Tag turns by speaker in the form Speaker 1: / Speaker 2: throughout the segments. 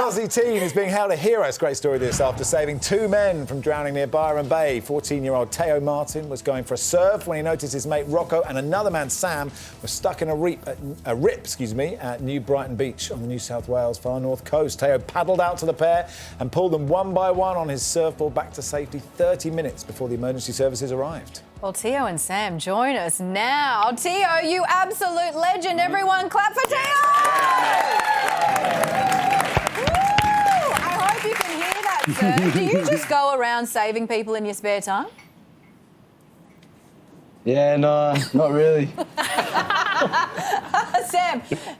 Speaker 1: Aussie teen is being held a hero. It's a great story this after saving 2 men from drowning near Byron Bay. 14-year-old Teo Martin was going for a surf when he noticed his mate Rocco and another man, Sam, were stuck in a rip at New Brighton Beach on the New South Wales far north coast. Teo paddled out to the pair and pulled them one by one on his surfboard back to safety 30 minutes before the emergency services arrived.
Speaker 2: Well, Teo and Sam join us now. Teo, you absolute legend. Everyone clap for Teo! Woo! I hope you can hear that, sir. Do you just go around saving people in your spare time?
Speaker 3: Yeah, no, not really.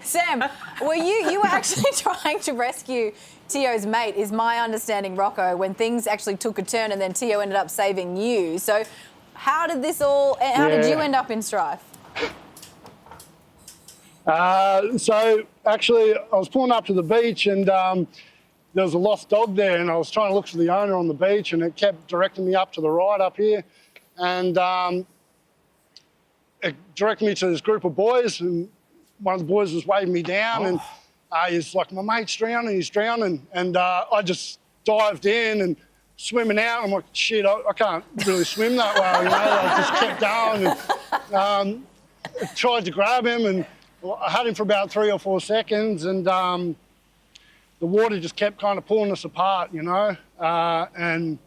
Speaker 2: Sam, you were actually trying to rescue Teo's mate, is my understanding, Rocco, when things actually took a turn and then Teo ended up saving you. So how did you end up in strife?
Speaker 4: So actually I was pulling up to the beach and there was a lost dog there, and I was trying to look for the owner on the beach, and it kept directing me up to the right up here, and it directed me to this group of boys, and one of the boys was waving me down, and he's like, my mate's drowning, he's drowning. And I just dived in and swimming out. I'm like, shit, I can't really swim that well, you know. I just kept going and tried to grab him, and I had him for about 3 or 4 seconds, and the water just kept kind of pulling us apart, you know. And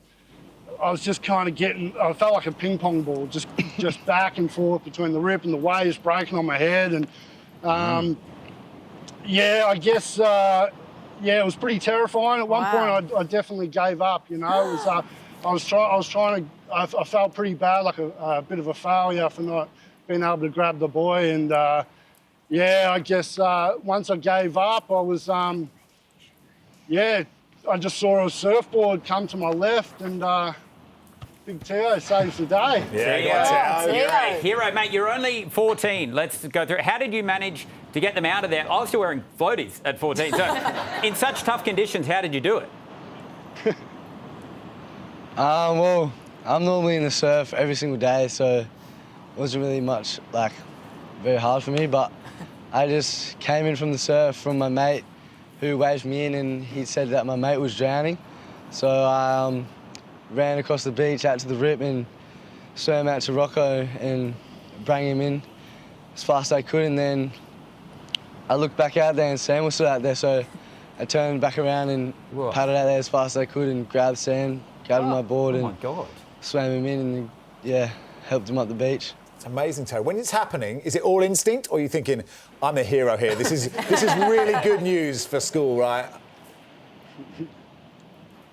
Speaker 4: I was just kind of I felt like a ping pong ball, just back and forth between the rip and the waves breaking on my head. And yeah, I guess, it was pretty terrifying. At one point, I definitely gave up, you know. It was, I felt pretty bad, like a bit of a failure for not being able to grab the boy. And yeah, I guess once I gave up, I was, I just saw a surfboard come to my left, and Big Teo saves the day.
Speaker 5: Yeah, Teo. You're a hero, mate. You're only 14. Let's go through. How did you manage to get them out of there? I was still wearing floaties at 14. So in such tough conditions, how did you do it?
Speaker 3: Well, I'm normally in the surf every single day, so it wasn't really much, very hard for me, but I just came in from the surf from my mate who waved me in, and he said that my mate was drowning. So I ran across the beach out to the rip and swam out to Rocco and bring him in as fast as I could, and then I looked back out there and Sam was still out there, so I turned back around and paddled out there as fast as I could and grabbed Sam, grabbed my board and swam him in, and helped him up the beach.
Speaker 1: It's amazing, Teo. When it's happening, is it all instinct, or are you thinking, I'm the hero here? This is really good news for school, right?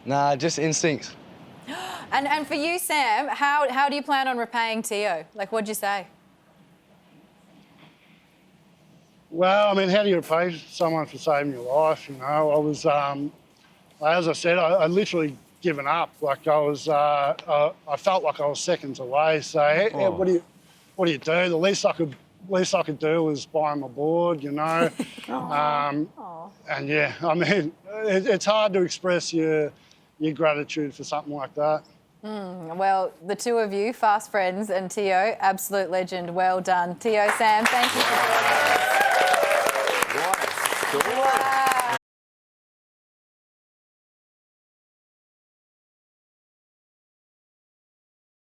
Speaker 3: Nah, just instincts.
Speaker 2: And for you, Sam, how do you plan on repaying Teo? What'd you say?
Speaker 4: Well, I mean, how do you repay someone for saving your life? You know, I was, as I said, I literally given up. I felt like I was seconds away. So, hey, what do you do? The least I could do was buy him a board, you know. And yeah, I mean, it's hard to express your gratitude for something like that.
Speaker 2: Well, the two of you, fast friends, and Teo, absolute legend. Well done. Teo, Sam, thank you for joining us.
Speaker 5: What a story.